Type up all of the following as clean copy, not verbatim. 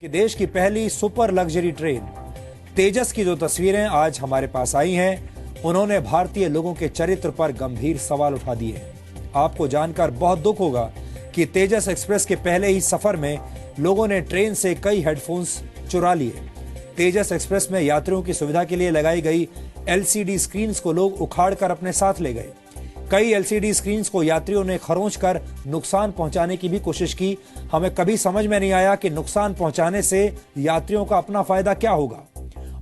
कि देश की पहली सुपर लग्जरी ट्रेन तेजस की जो तस्वीरें आज हमारे पास आई हैं, उन्होंने भारतीय लोगों के चरित्र पर गंभीर सवाल उठा दिए हैं। आपको जानकर बहुत दुख होगा कि तेजस एक्सप्रेस के पहले ही सफर में लोगों ने ट्रेन से कई हेडफोन्स चुरा लिए। तेजस एक्सप्रेस में यात्रियों की सुविधा के लिए लगाई गई एलसीडी स्क्रीन्स को लोग उखाड़कर अपने साथ ले गए। कई एलसीडी स्क्रीन्स को यात्रियों ने खरोंच कर नुकसान पहुंचाने की भी कोशिश की। हमें कभी समझ में नहीं आया कि नुकसान पहुंचाने से यात्रियों का अपना फायदा क्या होगा।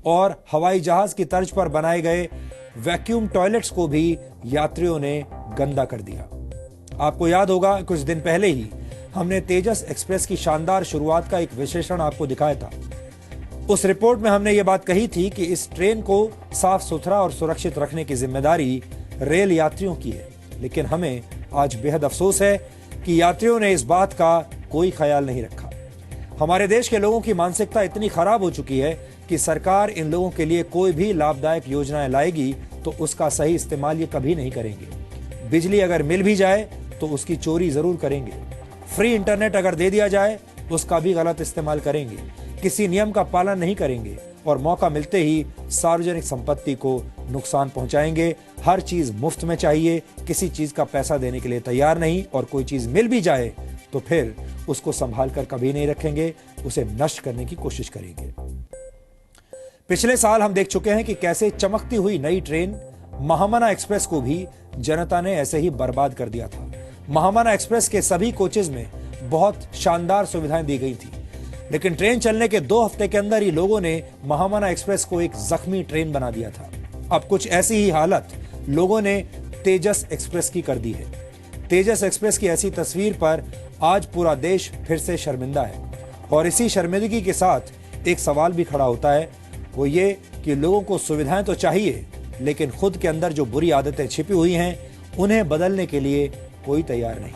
और हवाई जहाज की तर्ज पर बनाए गए वैक्यूम टॉयलेट्स को भी यात्रियों ने गंदा कर दिया। आपको याद होगा कुछ दिन पहले ही हमने तेजस एक्सप्रेस की शानदार शुरुआत का एक विश्लेषण आपको दिखाया था। उस रिपोर्ट में हमने ये बात कही थी कि इस ट्रेन को साफ सुथरा और सुरक्षित रखने की जिम्मेदारी रेल यात्रियों की है, लेकिन हमें आज बेहद अफसोस है कि यात्रियों ने इस बात का कोई ख्याल नहीं रखा। हमारे देश के लोगों की मानसिकता इतनी खराब हो चुकी है कि सरकार इन लोगों के लिए कोई भी लाभदायक योजनाएं लाएगी तो उसका सही इस्तेमाल ये कभी नहीं करेंगे। बिजली अगर मिल भी जाए तो उसकी चोरी जरूर करेंगे। फ्री इंटरनेट अगर दे दिया जाए उसका भी गलत इस्तेमाल करेंगे। किसी नियम का पालन नहीं करेंगे और मौका मिलते ही सार्वजनिक संपत्ति को नुकसान पहुंचाएंगे। हर चीज मुफ्त में चाहिए, किसी चीज का पैसा देने के लिए तैयार नहीं, और कोई चीज मिल भी जाए तो फिर उसको संभाल कर कभी नहीं रखेंगे, उसे नष्ट करने की कोशिश करेंगे। पिछले साल हम देख चुके हैं कि कैसे चमकती हुई नई ट्रेन महामना एक्सप्रेस को भी जनता ने ऐसे ही बर्बाद कर दिया था। महामना एक्सप्रेस के सभी कोचेज में बहुत शानदार सुविधाएं दी गई थी, लेकिन ट्रेन चलने के 2 हफ्ते के अंदर ही लोगों ने महामना एक्सप्रेस को एक जख्मी ट्रेन बना दिया था। अब कुछ ऐसी ही हालत लोगों ने तेजस एक्सप्रेस की कर दी है। तेजस एक्सप्रेस की ऐसी तस्वीर पर आज पूरा देश फिर से शर्मिंदा है, और इसी शर्मिंदगी के साथ एक सवाल भी खड़ा होता है, वो ये कि लोगों को सुविधाएं तो चाहिए, लेकिन खुद के अंदर जो बुरी आदतें छिपी हुई हैं उन्हें बदलने के लिए कोई तैयार नहीं।